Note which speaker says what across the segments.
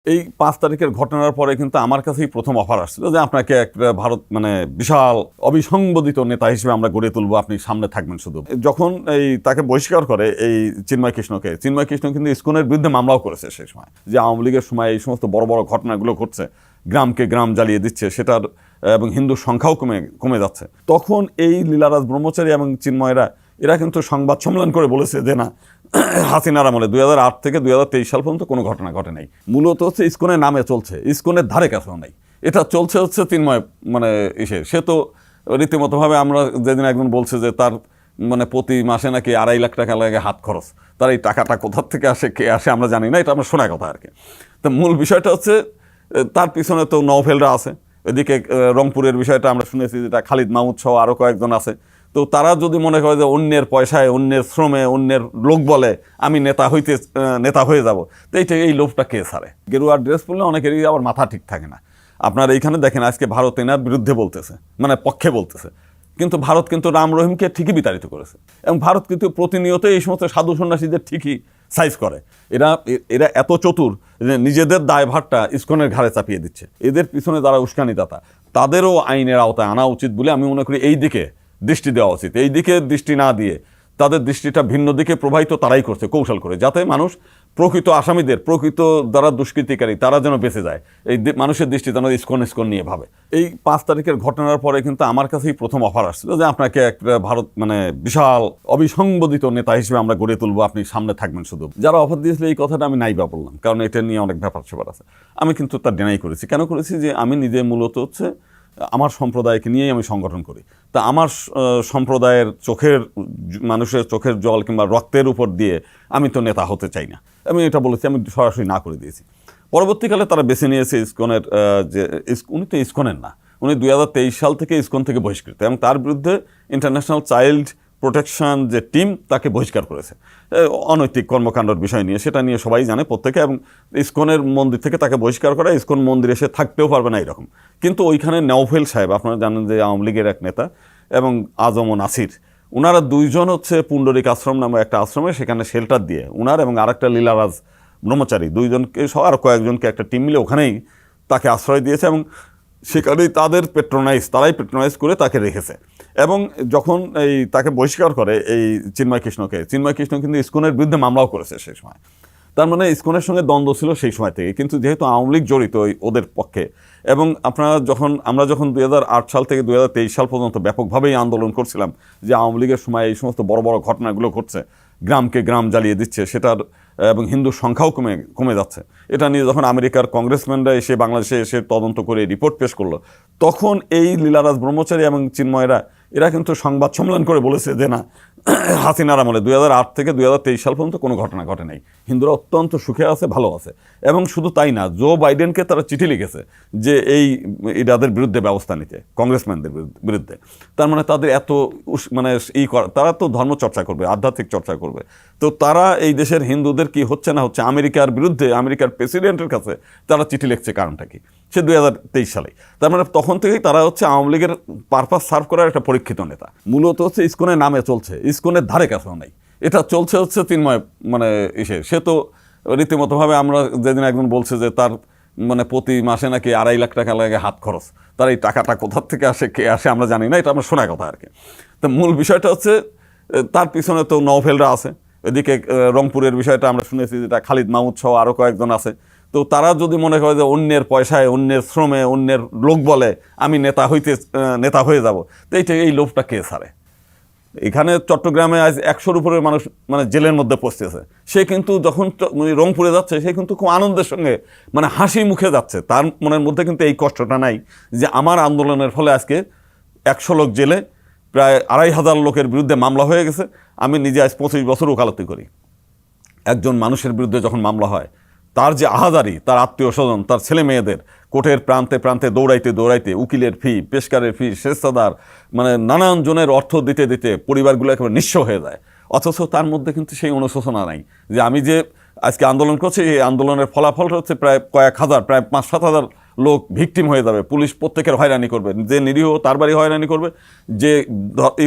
Speaker 1: এই ৫ তারিখের ঘটনার পরে কিন্তু আমার কাছেই প্রথম অফার আসছিল যে আপনাকে একটা ভারত বিশাল অবিসংবাদিত নেতা হিসেবে আমরা গড়ে তুলবো, আপনি সামনে থাকবেন। শুধু যখন তাকে বহিষ্কার করে এই চিন্ময় কৃষ্ণ কিন্তু ইসকনের বিরুদ্ধে মামলাও করেছে সেই সময়, যে আওয়ামী লীগের সময় এই সমস্ত বড় বড় ঘটনাগুলো ঘটছে, গ্রামকে গ্রাম জ্বালিয়ে দিচ্ছে সেটার, এবং হিন্দুর সংখ্যাও কমে যাচ্ছে। তখন এই লীলারাজ ব্রহ্মচারী এবং চিন্ময়রা এরা কিন্তু সংবাদ সম্মেলন করে বলেছে যে না, হাসিনার আমলে 2008 থেকে 2023 সাল পর্যন্ত কোনো ঘটনা ঘটে নাই। মূলত হচ্ছে ইসকনের নামে চলছে, ইসকনের ধারে কাছেও নাই। এটা চলছে হচ্ছে চিন্ময় সে তো রীতিমতোভাবে, আমরা যেদিন একজন বলছে যে তার প্রতি মাসে নাকি 2.5 লাখ টাকা লাগে হাত খরচ, তার এই টাকাটা কোথার থেকে আসে, কে আসে আমরা জানি না, এটা আমরা শোনা কথা আর কি। তো মূল বিষয়টা হচ্ছে তার পিছনে তো নওফেলরা আছে, এদিকে রংপুরের বিষয়টা আমরা শুনেছি, যেটা খালিদ মাহমুদ সহ আরও কয়েকজন আছে। তো তারা যদি মনে করে যে অন্যের পয়সায়, অন্যের শ্রমে, অন্যের লোক বলে আমি নেতা হয়ে যাব, তো এই লোভটা কে ছাড়ে? গেরুয়া ড্রেস পরলে অনেকেরই আবার মাথা ঠিক থাকে না। আপনার এইখানে দেখেন আজকে ভারত এনার বিরুদ্ধে বলতেছে, পক্ষে বলতেছে, কিন্তু ভারত কিন্তু রাম রহিমকে ঠিকই বিতাড়িত করেছে, এবং ভারত কিন্তু প্রতিনিয়ত এই সমস্ত সাধু সন্ন্যাসীদের ঠিকই সাইজ করে। এরা এত চতুর যে নিজেদের দায়ভারটা ইসকনের ঘাড়ে চাপিয়ে দিচ্ছে। এদের পিছনে যারা উস্কানিদাতা তাদেরও আইনের আওতায় আনা উচিত বলে আমি মনে করি। এই দিকে দৃষ্টি দেওয়া উচিত। এই দিকে দৃষ্টি না দিয়ে তাদের দৃষ্টিটা ভিন্ন দিকে প্রবাহিত তারাই করছে কৌশল করে, যাতে মানুষ প্রকৃত আসামিদের, প্রকৃত যারা দুষ্কৃতিকারী তারা যেন বেঁচে যায়। এই মানুষের দৃষ্টি যেন ইসকন নিয়ে ভাবে। এই ৫ তারিখের ঘটনার পরে কিন্তু আমার কাছেই প্রথম অফার আসছিল যে আপনাকে একটা ভারত বিশাল অবিসংবাদিত নেতা হিসেবে আমরা গড়ে তুলবো, আপনি সামনে থাকবেন। শুধু যারা অফার দিয়েছিল এই কথাটা আমি নাই বা বললাম, কারণ এটা নিয়ে অনেক ব্যাপার স্যাপার আছে। আমি কিন্তু তার ডিনাই করেছি। কেন করেছি? যে আমি নিজে মূলত হচ্ছে আমার সম্প্রদায়কে নিয়েই আমি সংগঠন করি। তা আমার সম্প্রদায়ের মানুষের চোখের জল কিংবা রক্তের উপর দিয়ে আমি তো নেতা হতে চাই না। আমি এটা বলেছি, আমি সরাসরি না করে দিয়েছি। পরবর্তীকালে তারা বেছে নিয়েছে ইসকনের, যে উনি তো ইসকনের না, উনি 2023 সাল থেকে ইসকন থেকে বহিষ্কৃত, এবং তার বিরুদ্ধে ইন্টারন্যাশনাল চাইল্ড প্রোটেকশন যে টিম তাকে বহিষ্কার করেছে অনৈতিক কর্মকাণ্ডের বিষয় নিয়ে। সেটা নিয়ে সবাই জানে প্রত্যেকে, এবং ইসকনের মন্দির থেকে তাকে বহিষ্কার করা, ইসকন মন্দিরে সে থাকতেও পারবে না এরকম। কিন্তু ওইখানে নওফেল সাহেব, আপনারা জানেন যে আওয়ামী লীগের এক নেতা, এবং আজম ও নাসির, ওনারা দুইজন হচ্ছে পুণ্ডরিক আশ্রম নামে একটা আশ্রমে সেখানে শেল্টার দিয়ে, ওনার এবং আরেকটা লীলারাজ ব্রহ্মচারী দুইজনকে সহ আর কয়েকজনকে একটা টিম মিলে ওখানেই তাকে আশ্রয় দিয়েছে, এবং সেখানেই তারাই পেট্রোনাইজ করে তাকে রেখেছে। এবং যখন তাকে বহিষ্কার করে এই চিন্ময় কৃষ্ণ কিন্তু ইসকনের বিরুদ্ধে মামলাও করেছে সেই সময়। তার ইসকনের সঙ্গে দ্বন্দ্ব ছিল সেই সময় থেকে, কিন্তু যেহেতু আওয়ামী লীগ জড়িত ওদের পক্ষে, এবং আমরা যখন 2008 সাল থেকে 2023 সাল পর্যন্ত ব্যাপকভাবেই আন্দোলন করছিলাম যে আওয়ামী লীগের সময় এই সমস্ত বড় বড় ঘটনাগুলো ঘটছে, গ্রামকে গ্রাম জ্বালিয়ে দিচ্ছে সেটার, এবং হিন্দুর সংখ্যাও কমে যাচ্ছে, এটা নিয়ে যখন আমেরিকার কংগ্রেসম্যানরা এসে বাংলাদেশে এসে তদন্ত করে রিপোর্ট পেশ করলো, তখন এই লীলারাজ ব্রহ্মচারী এবং চিন্ময়রা এরা কিন্তু সংবাদ সম্মেলন করে বলেছে যে না, হাসিনার আমলে 2008 থেকে 2023 সাল পর্যন্ত কোনো ঘটনা ঘটে নাই, হিন্দুরা অত্যন্ত সুখে আছে, ভালো আছে। এবং শুধু তাই না, জো বাইডেনকে তারা চিঠি লিখেছে যে এদের বিরুদ্ধে ব্যবস্থা নিতে, কংগ্রেসম্যানদের বিরুদ্ধে। তার তাদের এত তারা তো ধর্ম চর্চা করবে, আধ্যাত্মিক চর্চা করবে, তো তারা এই দেশের হিন্দুদের কি হচ্ছে না হচ্ছে আমেরিকার বিরুদ্ধে, আমেরিকার প্রেসিডেন্টের কাছে তারা চিঠি লিখছে, কারণটা কি? সে 2023 সালে। তার তখন থেকেই তারা হচ্ছে আওয়ামী লীগের পারপাস সার্ভ করার একটা পরীক্ষিত নেতা। মূলত হচ্ছে ইসকনের নামে চলছে, ইসকনের ধারে কাছেও নাই। এটা চলছে হচ্ছে চিন্ময় সে তো রীতিমতোভাবে, আমরা যেদিন একজন বলছে যে তার প্রতি মাসে নাকি 2.5 লাখ টাকা লাগে হাত খরচ, তার এই টাকাটা কোথার থেকে আসে, কে আসে আমরা জানি না, এটা আমরা শোনা কথা আর কি। তো মূল বিষয়টা হচ্ছে তার পিছনে তো নওফেলরা আছে, এদিকে রংপুরের বিষয়টা আমরা শুনেছি, যেটা খালিদ মাহমুদ সহ আরও কয়েকজন আছে। তো তারা যদি মনে করে যে অন্যের পয়সায়, অন্যের শ্রমে, অন্যের লোক বলে আমি নেতা হয়ে যাব, তো এই লোভটা কে ছাড়ে? এখানে চট্টগ্রামে আজ 100-র উপরে মানুষ জেলের মধ্যে পৌঁছেছে। সে কিন্তু যখন রংপুরে যাচ্ছে, সে কিন্তু খুব আনন্দের সঙ্গে হাসি মুখে যাচ্ছে। তার মনের মধ্যে কিন্তু এই কষ্টটা নাই যে আমার আন্দোলনের ফলে আজকে 100 লোক জেলে, প্রায় 2,500 লোকের বিরুদ্ধে মামলা হয়ে গেছে। আমি নিজে আজ 25 বছর ওকালতি করি। একজন মানুষের বিরুদ্ধে যখন মামলা হয়, তার যে আহাজারি, তার আত্মীয় স্বজন, তার ছেলে মেয়েদের কোর্টের প্রান্তে প্রান্তে দৌড়াইতে উকিলের ফি, পেশকারের ফি, স্বেচ্ছাদার, নানান জনের অর্থ দিতে পরিবারগুলো একেবারে নিঃস্ব হয়ে যায়। অথচ তার মধ্যে কিন্তু সেই অনুশোচনা নাই যে আমি যে আজকে আন্দোলন করছি, এই আন্দোলনের ফলাফলটা হচ্ছে প্রায় কয়েক হাজার, প্রায় 5-7 হাজার লোক ভিকটিম হয়ে যাবে। পুলিশ প্রত্যেকের হয়রানি করবে, যে নিরীহ তার বাড়ি হয়রানি করবে, যে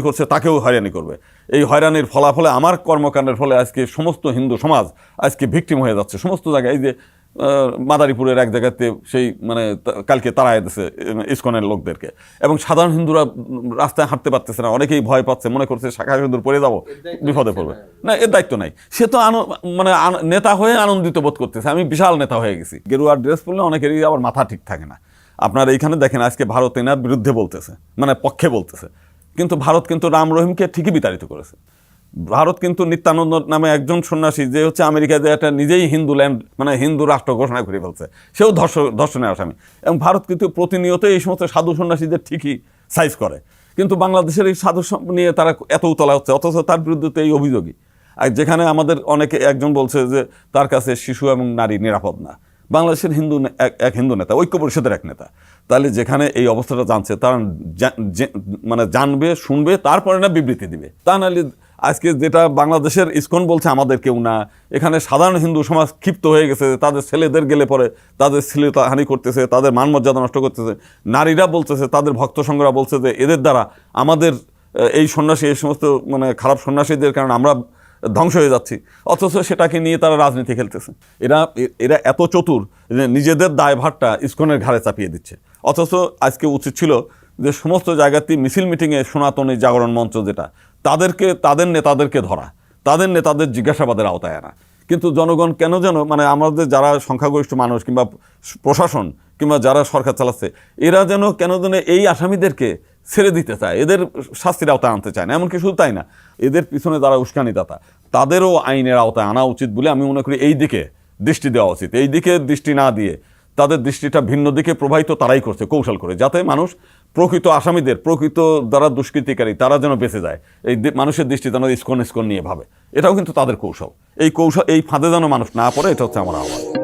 Speaker 1: করছে তাকেও হয়রানি করবে। এই হয়রানির ফলাফলে, আমার কর্মকাণ্ডের ফলে আজকে সমস্ত হিন্দু সমাজ আজকে ভিকটিম হয়ে যাচ্ছে সমস্ত জায়গায়। এই যে মাদারীপুরের এক জায়গাতে সেই মানে কালকে তাড়ায় দিছে ইসকনের লোকদেরকে, এবং সাধারণ হিন্দুরা রাস্তায় হাঁটতে পারতেছে না, অনেকেই ভয় পাচ্ছে, মনে করছে শাখা সিঁদুর পরে যাবো বিপদে পড়বে। না, এর দায়িত্ব নাই, সে তো মানে নেতা হয়ে আনন্দিত বোধ করতেছে, আমি বিশাল নেতা হয়ে গেছি। গেরুয়ার ড্রেস পরলে অনেকেরই আবার মাথা ঠিক থাকে না। আপনার এইখানে দেখেন আজকে ভারত এনার বিরুদ্ধে বলতেছে, মানে পক্ষে বলতেছে, কিন্তু ভারত কিন্তু রাম রহিমকে ঠিকই বিতাড়িত করেছে। ভারত কিন্তু নিত্যানন্দ নামে একজন সন্ন্যাসী, যে হচ্ছে আমেরিকায় যে একটা নিজেই হিন্দু ল্যান্ড মানে হিন্দু রাষ্ট্র ঘোষণা করে ফেলছে, সেও ধর্ষণের আসামি। এবং ভারত কিন্তু প্রতিনিয়ত এই সমস্ত সাধু সন্ন্যাসীদের ঠিকই সাইজ করে, কিন্তু বাংলাদেশের এই সাধু নিয়ে তারা এত উতলা হচ্ছে, অথচ তার বিরুদ্ধে তো এই অভিযোগই। আর যেখানে আমাদের অনেকে একজন বলছে যে তার কাছে শিশু এবং নারী নিরাপদ না, বাংলাদেশের হিন্দু এক হিন্দু নেতা, ঐক্য পরিষদের এক নেতা। তাহলে যেখানে এই অবস্থাটা জানছে তারা মানে জানবে, শুনবে, তারপরে না বিবৃতি দিবে। তা নাহলে আজকে যেটা বাংলাদেশের ইসকন বলছে আমাদের কেউ না, এখানে সাধারণ হিন্দু সমাজ ক্ষিপ্ত হয়ে গেছে, তাদের ছেলেদের গেলে পরে তাদের শ্লীলতাহানি করতেছে, তাদের মান মর্যাদা নষ্ট করতেছে। নারীরা বলতেছে, তাদের ভক্ত সংঘরা বলছে যে এদের দ্বারা আমাদের এই সন্ন্যাসী, এই সমস্ত মানে খারাপ সন্ন্যাসীদের কারণে আমরা ধ্বংস হয়ে যাচ্ছি, অথচ সেটাকে নিয়ে তারা রাজনীতি খেলতেছে। এরা এত চতুর যে নিজেদের দায়ভারটা ইসকনের ঘাড়ে চাপিয়ে দিচ্ছে। অথচ আজকে উচিত ছিল যে সমস্ত জায়গাতেই মিছিল মিটিংয়ে সনাতনী জাগরণ মঞ্চ যেটা, তাদের নেতাদেরকে ধরা, তাদের নেতাদের জিজ্ঞাসাবাদের আওতায় আনা। কিন্তু জনগণ কেন যেন মানে আমাদের যারা সংখ্যাগরিষ্ঠ মানুষ কিংবা প্রশাসন কিংবা যারা সরকার চালাচ্ছে, এরা যেন কেন যেন এই আসামিদেরকে ছেড়ে দিতে চায়, এদের শাস্তির আওতায় আনতে চায় না। এমনকি শুধু তাই না, এদের পিছনে যারা উস্কানিদাতা তাদেরও আইনের আওতায় আনা উচিত বলে আমি মনে করি। এই দিকে দৃষ্টি দেওয়া উচিত। এই দিকে দৃষ্টি না দিয়ে তাদের দৃষ্টিটা ভিন্ন দিকে প্রবাহিত তারাই করছে কৌশল করে, যাতে মানুষ প্রকৃত আসামিদের, প্রকৃত যারা দুষ্কৃতিকারী তারা যেন বেঁচে যায়। এই মানুষের দৃষ্টি যেন ইসকন নিয়ে ভাবে, এটাও কিন্তু তাদের কৌশল। এই ফাঁদে যেন মানুষ না পড়ে, এটা হচ্ছে আমার আহ্বান।